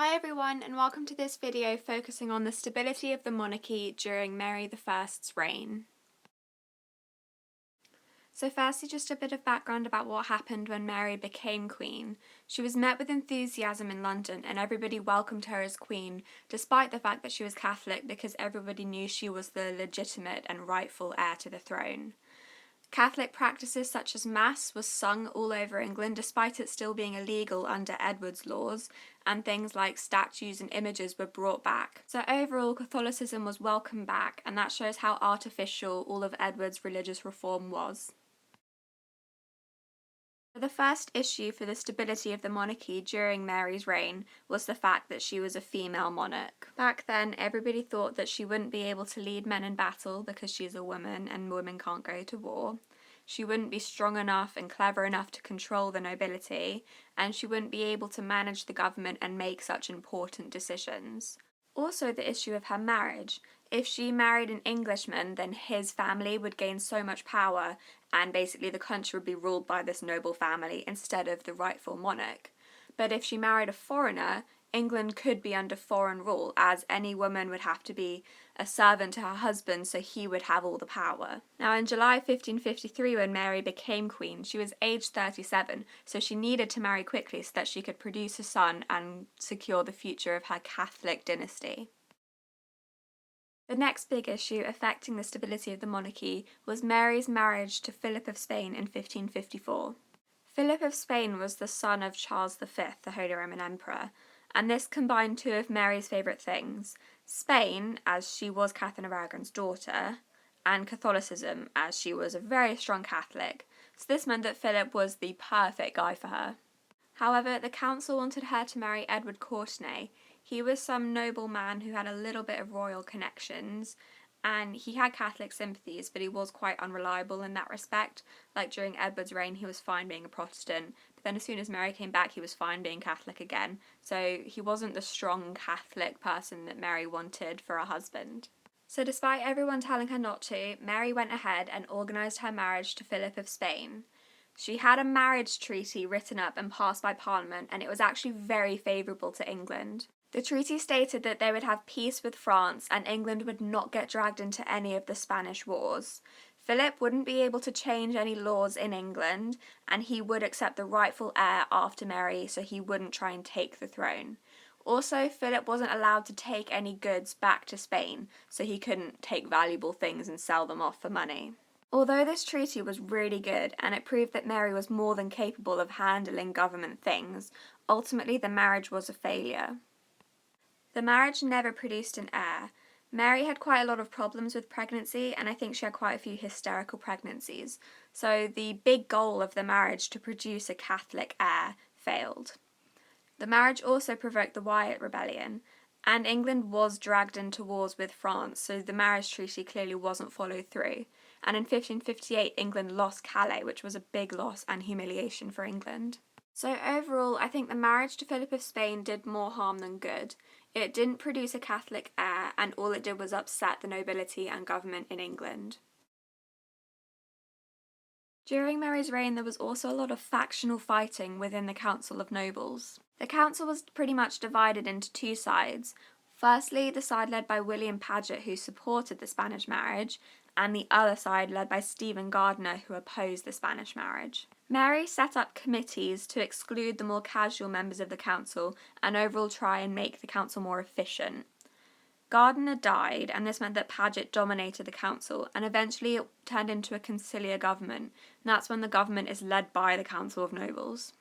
Hi everyone, and welcome to this video focusing on the stability of the monarchy during Mary I's reign. So firstly, just a bit of background about what happened when Mary became queen. She was met with enthusiasm in London and everybody welcomed her as queen, despite the fact that she was Catholic, because everybody knew she was the legitimate and rightful heir to the throne. Catholic practices such as Mass was sung all over England despite it still being illegal under Edward's laws, and things like statues and images were brought back. So overall, Catholicism was welcomed back, and that shows how artificial all of Edward's religious reform was. The first issue for the stability of the monarchy during Mary's reign was the fact that she was a female monarch. Back then, everybody thought that she wouldn't be able to lead men in battle because she's a woman and women can't go to war. She wouldn't be strong enough and clever enough to control the nobility, and she wouldn't be able to manage the government and make such important decisions. Also, the issue of her marriage. If she married an Englishman, then his family would gain so much power, and basically the country would be ruled by this noble family instead of the rightful monarch. But if she married a foreigner, England could be under foreign rule, as any woman would have to be a servant to her husband, so he would have all the power. Now, in July 1553, when Mary became queen, she was aged 37, so she needed to marry quickly so that she could produce a son and secure the future of her Catholic dynasty. The next big issue affecting the stability of the monarchy was Mary's marriage to Philip of Spain in 1554. Philip of Spain was the son of Charles V, the Holy Roman Emperor, and this combined two of Mary's favourite things: Spain, as she was Catherine of Aragon's daughter, and Catholicism, as she was a very strong Catholic, so this meant that Philip was the perfect guy for her. However, the council wanted her to marry Edward Courtenay. He was some noble man who had a little bit of royal connections, and he had Catholic sympathies, but he was quite unreliable in that respect. Like during Edward's reign, he was fine being a Protestant, but then as soon as Mary came back, he was fine being Catholic again. So he wasn't the strong Catholic person that Mary wanted for a husband. So despite everyone telling her not to, Mary went ahead and organised her marriage to Philip of Spain. She had a marriage treaty written up and passed by Parliament, and it was actually very favourable to England. The treaty stated that they would have peace with France and England would not get dragged into any of the Spanish wars. Philip wouldn't be able to change any laws in England, and he would accept the rightful heir after Mary, so he wouldn't try and take the throne. Also, Philip wasn't allowed to take any goods back to Spain, so he couldn't take valuable things and sell them off for money. Although this treaty was really good and it proved that Mary was more than capable of handling government things, ultimately the marriage was a failure. The marriage never produced an heir. Mary had quite a lot of problems with pregnancy, and I think she had quite a few hysterical pregnancies, so the big goal of the marriage to produce a Catholic heir failed. The marriage also provoked the Wyatt Rebellion, and England was dragged into wars with France, so the marriage treaty clearly wasn't followed through. And in 1558, England lost Calais, which was a big loss and humiliation for England. So overall, I think the marriage to Philip of Spain did more harm than good. It didn't produce a Catholic heir, and all it did was upset the nobility and government in England. During Mary's reign, there was also a lot of factional fighting within the Council of Nobles. The council was pretty much divided into two sides. Firstly, the side led by William Paget, who supported the Spanish marriage, and the other side led by Stephen Gardiner, who opposed the Spanish marriage. Mary set up committees to exclude the more casual members of the council and overall try and make the council more efficient. Gardiner died, and this meant that Paget dominated the council, and eventually it turned into a conciliar government, and that's when the government is led by the Council of Nobles.